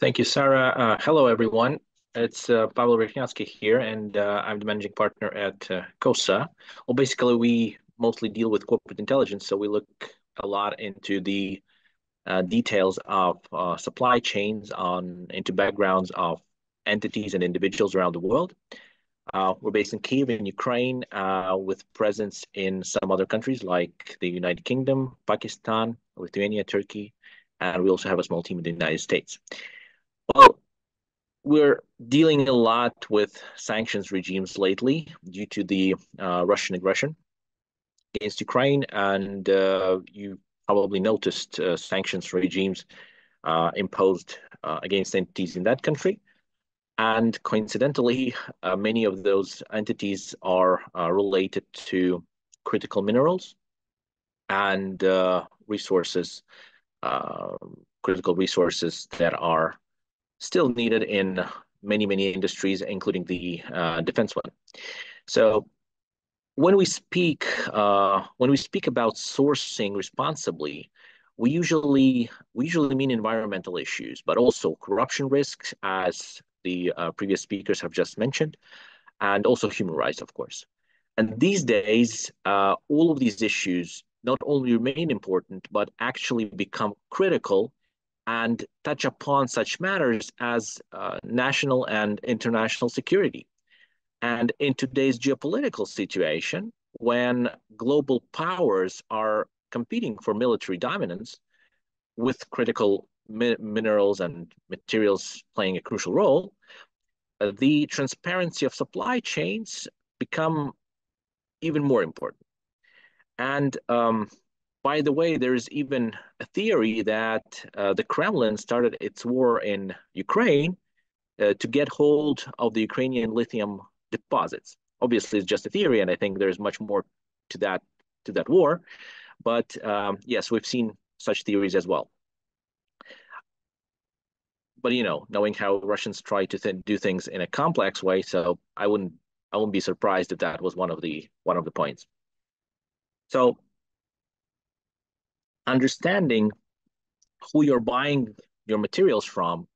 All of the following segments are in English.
Thank you, Sarah. Hello, everyone. It's Pavel Verkhniatskyi here, and I'm the managing partner at COSA. Well, basically, we mostly deal with corporate intelligence, so we look a lot into the details of supply chains, into backgrounds of entities and individuals around the world. We're based in Kyiv in Ukraine, with presence in some other countries like the United Kingdom, Pakistan, Lithuania, Turkey, and we also have a small team in the United States. Well, we're dealing a lot with sanctions regimes lately due to the Russian aggression against Ukraine, and you probably noticed sanctions regimes imposed against entities in that country. And coincidentally, many of those entities are related to critical minerals and resources, uh, critical resources that are still needed in many industries, including the defense one. So when we speak about sourcing responsibly, we usually mean environmental issues, but also corruption risks, as the previous speakers have just mentioned, and also human rights, of course. And these days, all of these issues not only remain important, but actually become critical and touch upon such matters as national and international security. And in today's geopolitical situation, when global powers are competing for military dominance with critical minerals and materials playing a crucial role, the transparency of supply chains become even more important. And by the way, there is even a theory that the Kremlin started its war in Ukraine to get hold of the Ukrainian lithium deposits. Obviously, it's just a theory, and I think there's much more to that war. But yes, we've seen such theories as well. But knowing how Russians try to do things in a complex way, so I wouldn't be surprised if that was one of the points. So understanding who you're buying your materials from,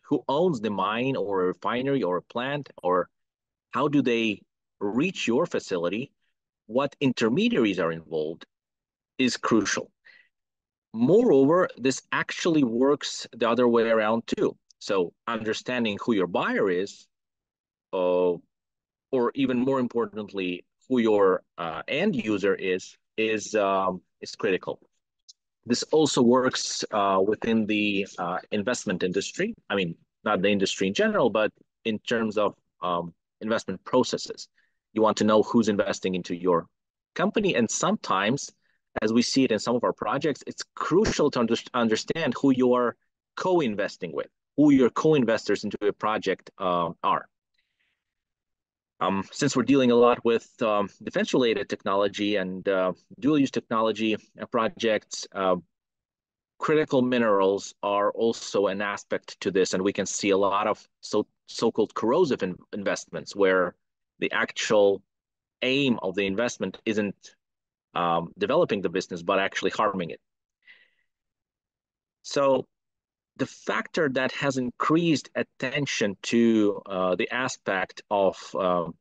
who owns the mine or a refinery or a plant, or how do they reach your facility, what intermediaries are involved, is crucial. Moreover, this actually works the other way around too. So understanding who your buyer is, uh, or even more importantly, who your end user is critical. This also works within the investment industry. I mean, not the industry in general, but in terms of investment processes. You want to know who's investing into your company. And sometimes, as we see it in some of our projects, it's crucial to understand who you are co-investing with, who your co-investors into a project are. Since we're dealing a lot with defense-related technology and dual-use technology projects, critical minerals are also an aspect to this, and we can see a lot of so-called corrosive investments where the actual aim of the investment isn't developing the business, but actually harming it. So the factor that has increased attention to the aspect of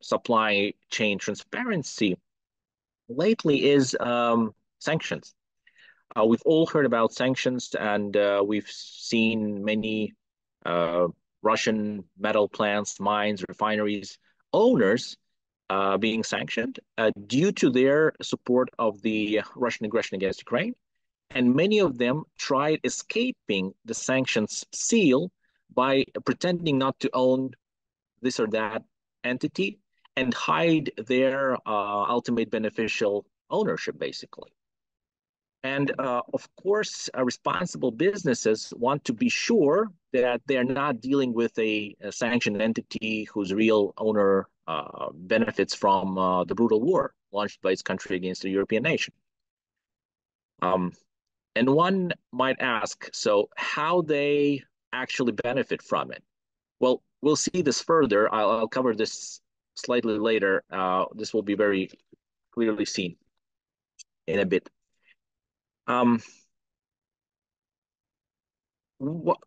supply chain transparency lately is sanctions. We've all heard about sanctions, and we've seen many uh, Russian metal plants, mines, refineries, owners being sanctioned due to their support of the Russian aggression against Ukraine. And many of them tried escaping the sanctions seal by pretending not to own this or that entity and hide their ultimate beneficial ownership, basically. And of course, responsible businesses want to be sure that they're not dealing with a sanctioned entity whose real owner benefits from the brutal war launched by its country against a European nation. Um, and one might ask, so how they actually benefit from it? Well, we'll see this further. I'll cover this slightly later. This will be very clearly seen in a bit. Um, what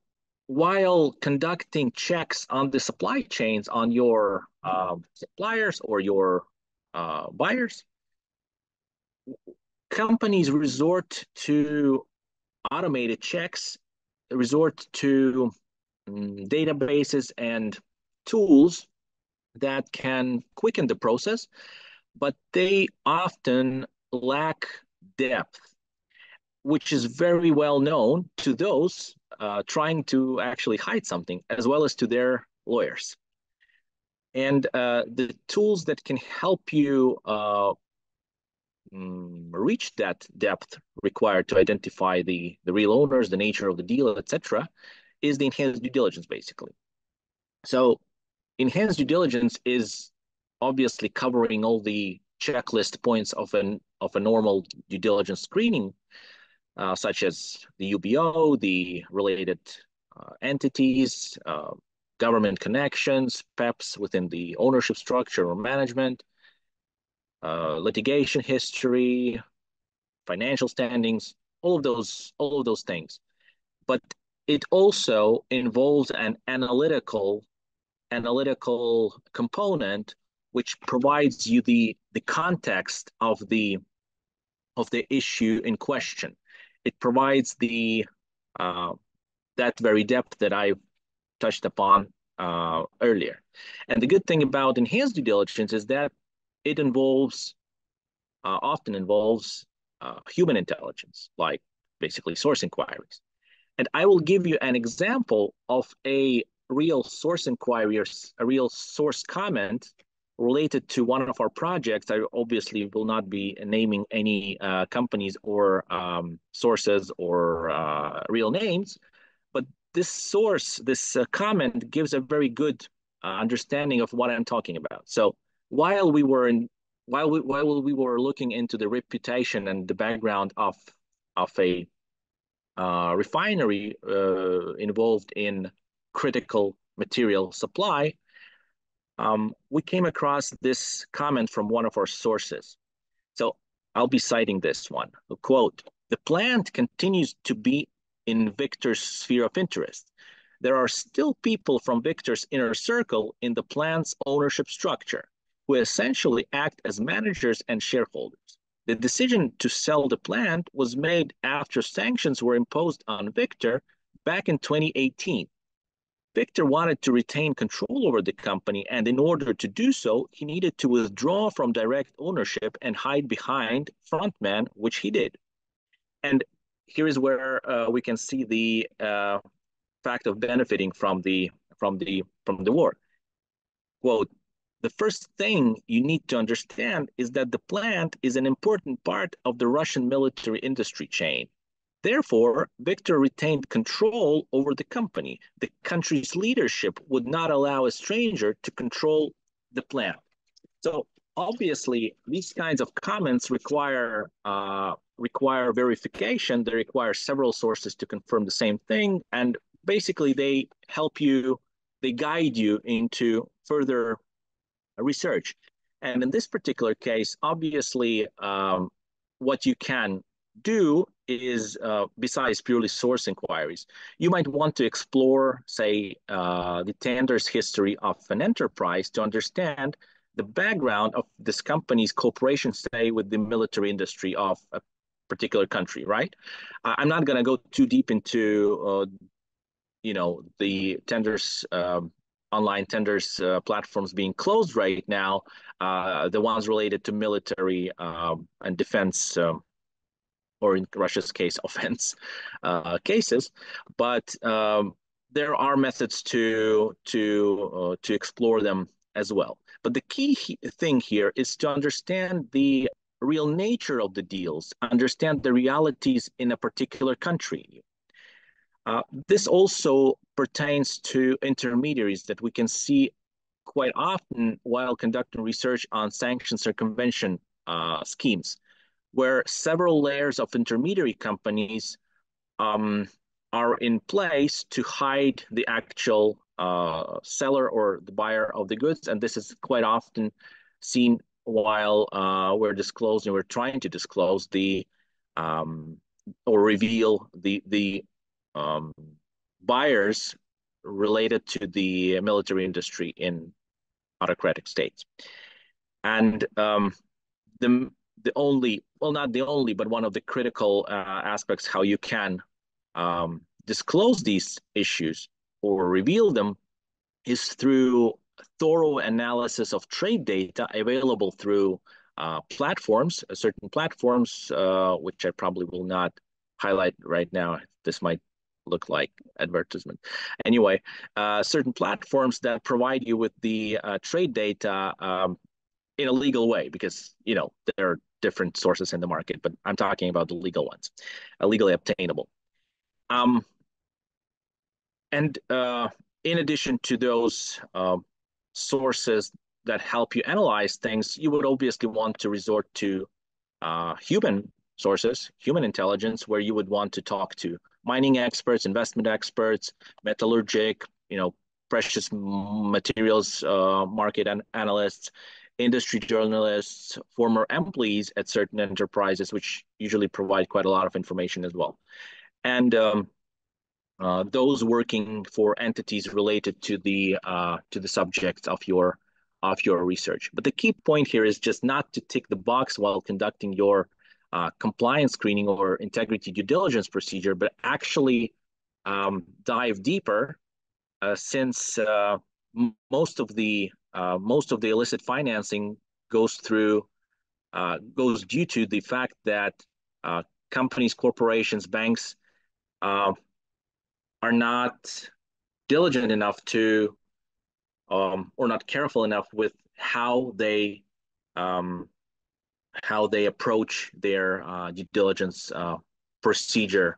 while conducting checks on the supply chains on your suppliers or your buyers, companies resort to automated checks, resort to databases and tools that can quicken the process, but they often lack depth, which is very well known to those trying to actually hide something, as well as to their lawyers. And the tools that can help you reach that depth required to identify the real owners, the nature of the deal, etc., is the enhanced due diligence, basically. So enhanced due diligence is obviously covering all the checklist points of a normal due diligence screening, such as the UBO, the related entities, government connections, PEPs within the ownership structure or management, litigation history, financial standings, all of those things. But it also involves an analytical component which provides you the context of the issue in question. It provides the that very depth that I touched upon earlier. And the good thing about enhanced due diligence is that it often involves human intelligence, like basically source inquiries. And I will give you an example of a real source inquiry or a real source comment related to one of our projects. I obviously will not be naming any companies or sources or real names, but this comment gives a very good understanding of what I'm talking about. So while we were in, while we were looking into the reputation and the background of a refinery involved in critical material supply, we came across this comment from one of our sources. So I'll be citing this one. A quote, "The plant continues to be in Victor's sphere of interest. There are still people from Victor's inner circle in the plant's ownership structure who essentially act as managers and shareholders. The decision to sell the plant was made after sanctions were imposed on Victor back in 2018. Victor wanted to retain control over the company, and in order to do so, he needed to withdraw from direct ownership and hide behind frontman, which he did." And here is where we can see the fact of benefiting from the war. Quote, "The first thing you need to understand is that the plant is an important part of the Russian military industry chain. Therefore, Victor retained control over the company. The country's leadership would not allow a stranger to control the plant." So obviously, these kinds of comments require verification. They require several sources to confirm the same thing, and basically they help you, they guide you into further research. And in this particular case, obviously, what you can do is, besides purely source inquiries, you might want to explore, say, the tender's history of an enterprise to understand the background of this company's cooperation, say, with the military industry of a particular country, right? I'm not going to go too deep into, the tenders, online tenders platforms being closed right now, the ones related to military and defense, or in Russia's case, offense cases. But there are methods to explore them as well. But the key thing here is to understand the real nature of the deals, understand the realities in a particular country. This also pertains to intermediaries that we can see quite often while conducting research on sanction circumvention schemes, where several layers of intermediary companies are in place to hide the actual seller or the buyer of the goods. And this is quite often seen while we're trying to disclose or reveal the um, buyers related to the military industry in autocratic states. And the the only, well, not the only, but one of the critical aspects how you can disclose these issues or reveal them is through thorough analysis of trade data available through certain platforms, which I probably will not highlight right now. This might look like advertisement. Anyway, certain platforms that provide you with the trade data in a legal way, because there are different sources in the market, but I'm talking about the legal ones, legally obtainable. Um, and in addition to those sources that help you analyze things, you would obviously want to resort to human sources, human intelligence, where you would want to talk to mining experts, investment experts, metallurgic, precious materials market analysts, industry journalists, former employees at certain enterprises, which usually provide quite a lot of information as well. And those working for entities related to the subject of your research. But the key point here is just not to tick the box while conducting your compliance screening or integrity due diligence procedure, but actually dive deeper, since most of the illicit financing goes due to the fact that companies, corporations, banks are not diligent enough to or not careful enough with how they approach their due diligence procedure,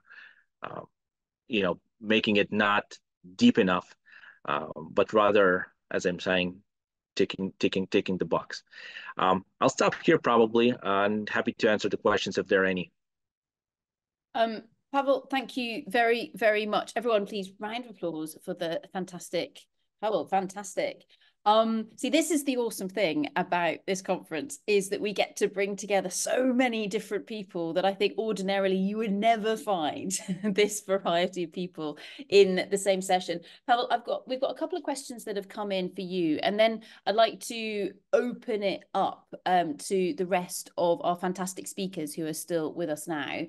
uh, making it not deep enough, but rather, as I'm saying, ticking the box. I'll stop here probably, and happy to answer the questions if there are any. Pavel, thank you very, very much. Everyone, please, round of applause for the fantastic Pavel. Fantastic. See, this is the awesome thing about this conference, is that we get to bring together so many different people that I think ordinarily you would never find this variety of people in the same session. Pavel, we've got a couple of questions that have come in for you, and then I'd like to open it up to the rest of our fantastic speakers who are still with us now.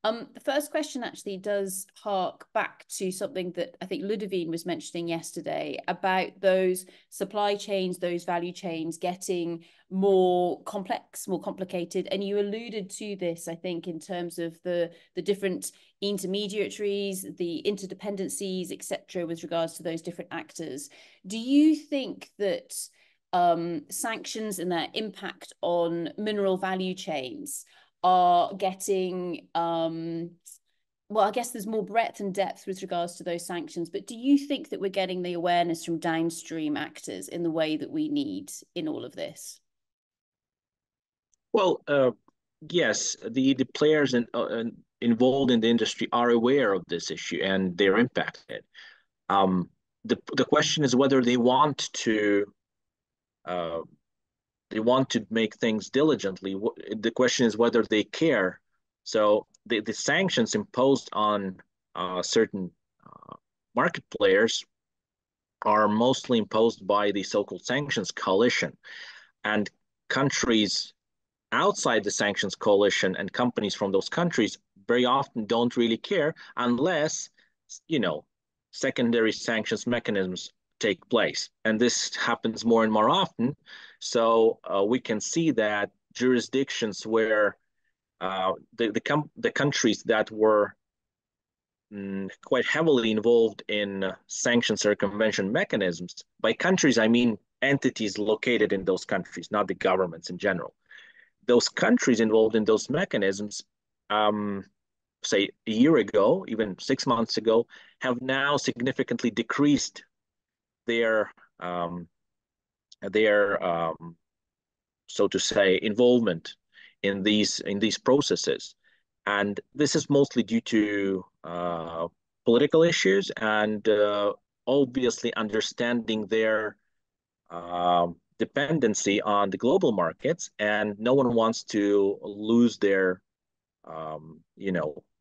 The first question actually does hark back to something that I think Ludovine was mentioning yesterday about those supply chains, those value chains getting more complex, more complicated. And you alluded to this, I think, in terms of the different intermediaries, the interdependencies, etc., with regards to those different actors. Do you think that sanctions and their impact on mineral value chains are getting, well, I guess there's more breadth and depth with regards to those sanctions, but do you think that we're getting the awareness from downstream actors in the way that we need in all of this? Well, yes, the players involved in the industry are aware of this issue and they're impacted. The question is whether uh, they want to make things diligently. The question is whether they care. So the sanctions imposed on certain market players are mostly imposed by the so-called sanctions coalition, and countries outside the sanctions coalition and companies from those countries very often don't really care unless, you know, secondary sanctions mechanisms take place. And this happens more and more often. So we can see that jurisdictions where the countries that were quite heavily involved in sanction circumvention mechanisms, by countries, I mean entities located in those countries, not the governments in general. Those countries involved in those mechanisms, say a year ago, even 6 months ago, have now significantly decreased their so to say involvement in these processes, and this is mostly due to political issues and obviously understanding their dependency on the global markets, and no one wants to lose their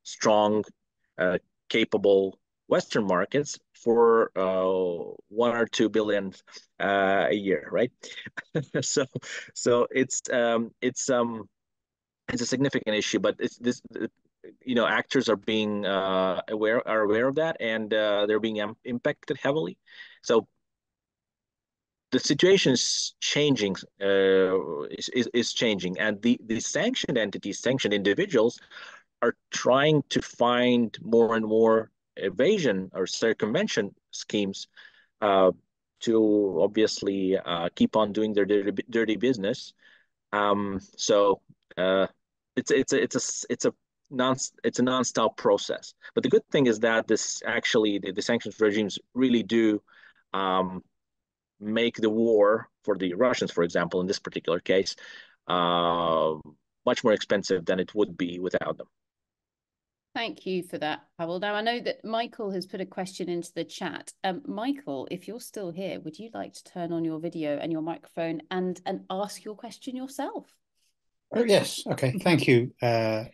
strong, capable Western markets for 1 or 2 billion a year, right? so it's a significant issue, but it's this actors are being aware of that, and they're being impacted heavily. So the situation is changing, is changing, and the sanctioned entities, sanctioned individuals, are trying to find more and more evasion or circumvention schemes uh, to obviously keep on doing their dirty business. So it's a non-stop process. But the good thing is that this actually the sanctions regimes really do um, make the war for the Russians, for example, in this particular case, uh, much more expensive than it would be without them. Thank you for that, Pavel. Now, I know that Michael has put a question into the chat. Michael, if you're still here, would you like to turn on your video and your microphone and ask your question yourself? Oh, yes. Okay. Thank you, Sarah,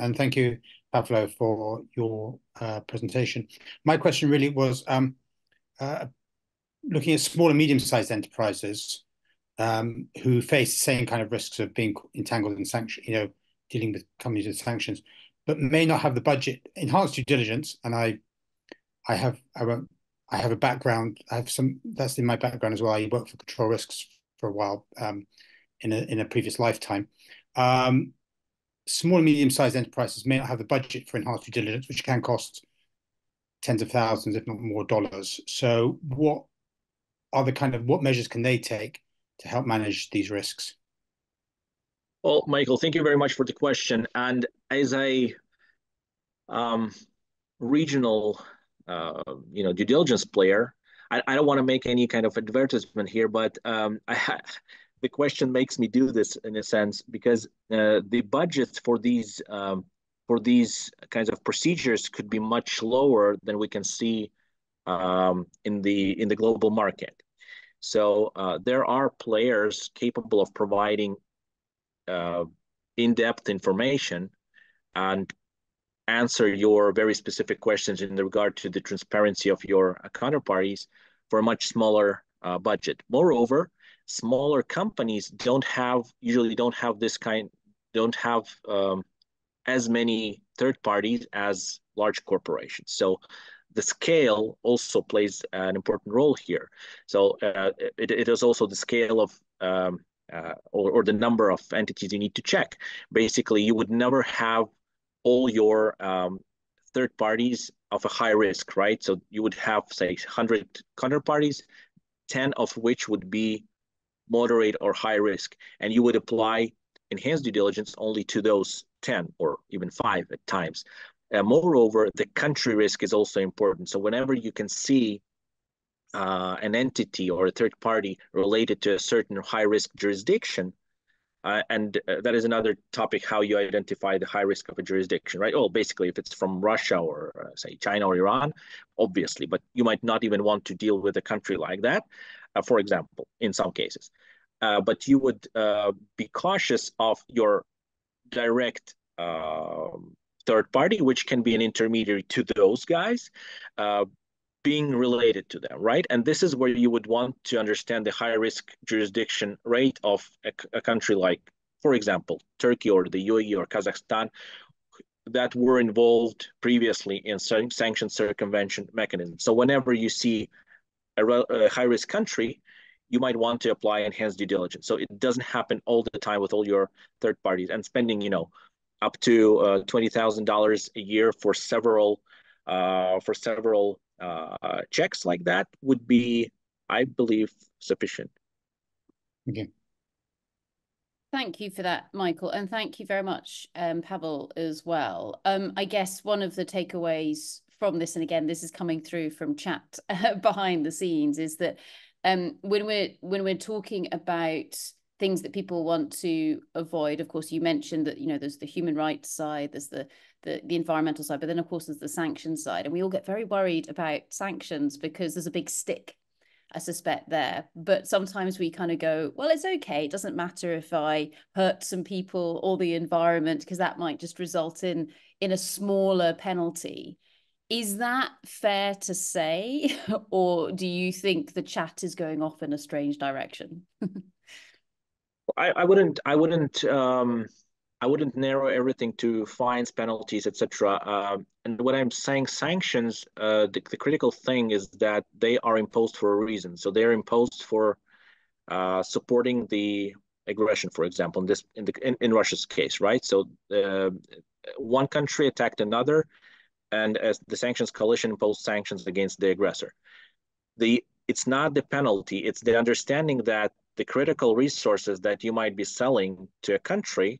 and thank you, Pavlo, for your presentation. My question really was looking at small and medium-sized enterprises who face the same kind of risks of being entangled in sanctions, dealing with companies with sanctions, but may not have the budget. Enhanced due diligence, and I have a background. I have some that's in my background as well. I worked for control risks for a while in a previous lifetime. Small and medium-sized enterprises may not have the budget for enhanced due diligence, which can cost tens of thousands, if not more, dollars. So, what measures can they take to help manage these risks? Well, Michael, thank you very much for the question. And as a regional, due diligence player, I don't want to make any kind of advertisement here, but the question makes me do this in a sense because the budgets for these kinds of procedures could be much lower than we can see in the global market. So there are players capable of providing in-depth information and answer your very specific questions in regard to the transparency of your counterparties for a much smaller budget. Moreover, smaller companies usually don't have as many third parties as large corporations. So the scale also plays an important role here. So it is also the scale of or the number of entities you need to check. Basically, you would never have all your third parties of a high risk, right? So you would have, say, 100 counterparties, 10 of which would be moderate or high risk, and you would apply enhanced due diligence only to those 10 or even 5 at times. Moreover, the country risk is also important. So whenever you can see an entity or a third party related to a certain high risk jurisdiction, and that is another topic, how you identify the high risk of a jurisdiction, right? Oh, basically, if it's from Russia or say China or Iran, obviously, but you might not even want to deal with a country like that, for example, in some cases. But you would be cautious of your direct third party, which can be an intermediary to those guys, being related to them, right? And this is where you would want to understand the high risk jurisdiction rate of a country like, for example, Turkey or the UAE or Kazakhstan that were involved previously in sanction circumvention mechanisms. So whenever you see a high risk country, you might want to apply enhanced due diligence. So it doesn't happen all the time with all your third parties, and spending, up to $20,000 a year for several checks like that would be, I believe, sufficient. Okay. Thank you for that, Michael, and thank you very much, Pavel, as well. I guess one of the takeaways from this, and again, this is coming through from chat behind the scenes, is that when we're talking about things that people want to avoid, of course, you mentioned that there's the human rights side, there's the environmental side, but then of course there's the sanctions side, and we all get very worried about sanctions because there's a big stick, I suspect, there. But sometimes we kind of go, well, it's okay, it doesn't matter if I hurt some people or the environment, because that might just result in a smaller penalty. Is that fair to say, or do you think the chat is going off in a strange direction? I wouldn't narrow everything to fines, penalties, etc. And when I'm saying sanctions, the critical thing is that they are imposed for a reason. So they're imposed for supporting the aggression, for example, in Russia's case, right? So one country attacked another, and as the sanctions coalition imposed sanctions against the aggressor. It's not the penalty, it's the understanding that the critical resources that you might be selling to a country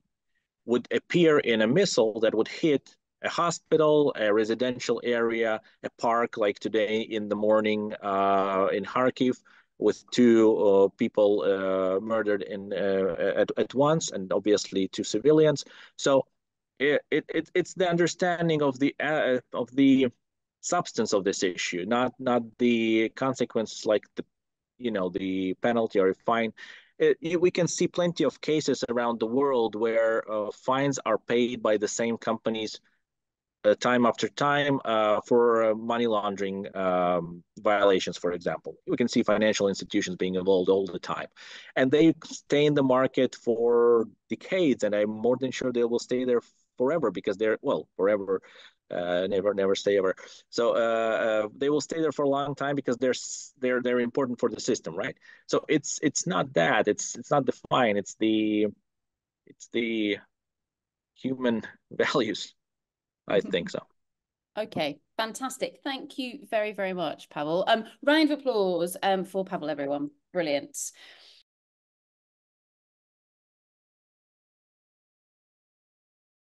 would appear in a missile that would hit a hospital, a residential area, a park, like today in the morning in Kharkiv, with two people murdered at once, and obviously two civilians. So it's the understanding of the substance of this issue, not the consequences, like the penalty or fine. We can see plenty of cases around the world where fines are paid by the same companies time after time for money laundering violations, for example. We can see financial institutions being involved all the time. And they stay in the market for decades, and I'm more than sure they will stay there forever because forever. Never stay ever. So they will stay there for a long time because they're important for the system, right? So it's not that it's not the fine. It's the human values. I think so. Okay, fantastic. Thank you very, very much, Pavel. Round of applause for Pavel, everyone. Brilliant.